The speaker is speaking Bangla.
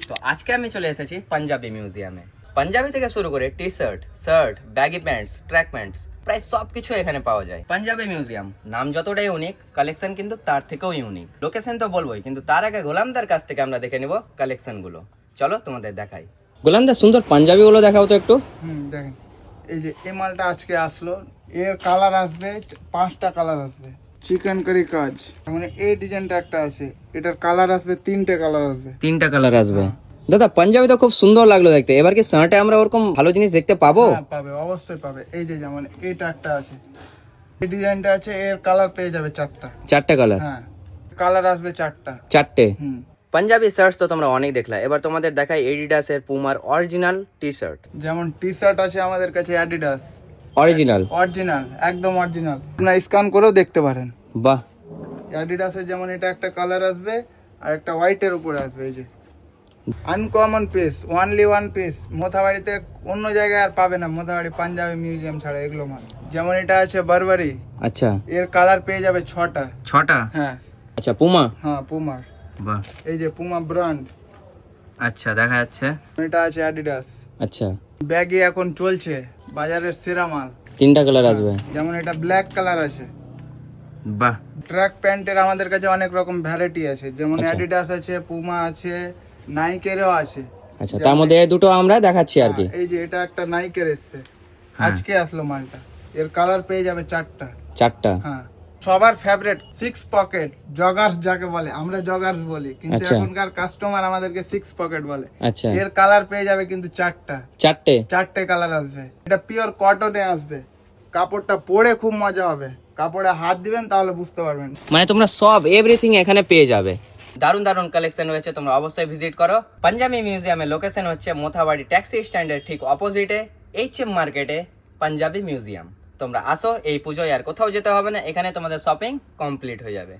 তো আজকে আমি চলে এসেছি পাঞ্জাবি মিউজিয়ামে। পাঞ্জাবি থেকে শুরু করে T shirt, shirt, baggy pants, track pants, প্রায় সবকিছু এখানে পাওয়া যায়। পাঞ্জাবি মিউজিয়াম নাম যতটাই ইউনিক, কালেকশন কিন্তু তার থেকেও ইউনিক। লোকেশন তো বলবোই, কিন্তু তার আগে গোলামদার কাছ থেকে আমরা দেখে নিব কালেকশন গুলো। চলো তোমাদের দেখাই। গোলামদার সুন্দর পাঞ্জাবি গুলো দেখাও তো একটু। দেখেন, এই যে এই মালটা আজকে আসলো, এর কালার আসবে 5টা কালার আসবে। চিকেন কারি কাজ, মানে এই ডিজাইনটা একটা আছে, এটার কালার আসবে 3টে কালার আসবে। 3টা কালার আসবে। দাদা পাঞ্জাবি তো খুব সুন্দর লাগলো দেখতে, এবার কি শার্টে আমরা ওরকম ভালো জিনিস দেখতে পাবো? হ্যাঁ পাবে, অবশ্যই পাবে। এই যে যেমন এটা একটা আছে, এই ডিজাইনটা আছে, এর কালার পেয়ে যাবে 4টা। 4টা কালার? হ্যাঁ, কালার আসবে 4টা। 4টে হুম, পাঞ্জাবি শার্টস তো তোমরা অনেক দেখলা, এবার তোমাদের দেখাই এডিডাসের পুমার অরিজিনাল টি শার্ট। যেমন টি শার্ট আছে আমাদের কাছে অ্যাডিডাস অরিজিনাল? অরিজিনাল, একদম অরিজিনাল। আপনারা স্ক্যান করেও দেখতে পারেন। বাহ। অ্যাডিডাসের যেমন এটা একটা কালার আসবে, আর একটা হোয়াইটের উপরে আসবে। এই যে uncommon piece, only one piece, মোথাবাড়িতে অন্য জায়গায় আর পাবে না, মোথাবাড়ি পাঞ্জাবি মিউজিয়াম ছাড়া এগুলো মাল। যেমন এটা আছে বারবারি, আচ্ছা, এর কালার পেয়ে যাবে 6টা। 6টা? হ্যাঁ আচ্ছা, পুমা? হ্যাঁ, পুমার। বাহ। এই যে পুমা ব্র্যান্ড। আচ্ছা, দেখা যাচ্ছে। এটা আছে অ্যাডিডাস। আচ্ছা, ব্যাগে এখন চলছে বাজারের সেরা মাল। 3টা কালার আসবে? যেমন এটা ব্ল্যাক কালার আছে। বাহ। ট্র্যাক প্যান্টের আমাদের কাছে অনেক রকম ভ্যারাইটি আছে, যেমন আচ্ছা। অ্যাডিডাস আছে, পুমা আছে, নাইকেরও আছে। আচ্ছা, তার মধ্যে এই দুটো আমরা দেখাচ্ছি আর কি। এই যে এটা একটা নাইকের এসছে, হ্যাঁ। আজকে আসলো মালটা। এর কালার পেয়ে যাবে 4টা। 4টা? হ্যাঁ, সবার ফেভারিট 6 পকেট জগার্স, যাকে বলে আমরা জগার্স বলি, কিন্তু আচ্ছা। এখনকার কাস্টমার আমাদেরকে 6 পকেট বলে। আচ্ছা, এর কালার পেয়ে যাবে কিন্তু 4টা। 4টে কালার আসবে। এটা পিওর কটনে আসবে, কাপড়টা পরে খুব মজা হবে। কাপড়ে হাত দিবেন তাহলে বুঝতে পারবেন। মানে তোমরা সব এভরিথিং এখানে পেয়ে যাবে। দারুন দারুন কালেকশন রয়েছে, তোমরা অবশ্যই ভিজিট করো। পাঞ্জাবি মিউজিয়ামের লোকেশন হচ্ছে মোথাবাড়ি ট্যাক্সি স্ট্যান্ডের ঠিক অপোজিটে, এইচএম মার্কেটে পাঞ্জাবি মিউজিয়াম। তোমরা আসো, এই পুজোয় আর কোথাও যেতে হবে না, এখানে তোমাদের শপিং কমপ্লিট হয়ে যাবে।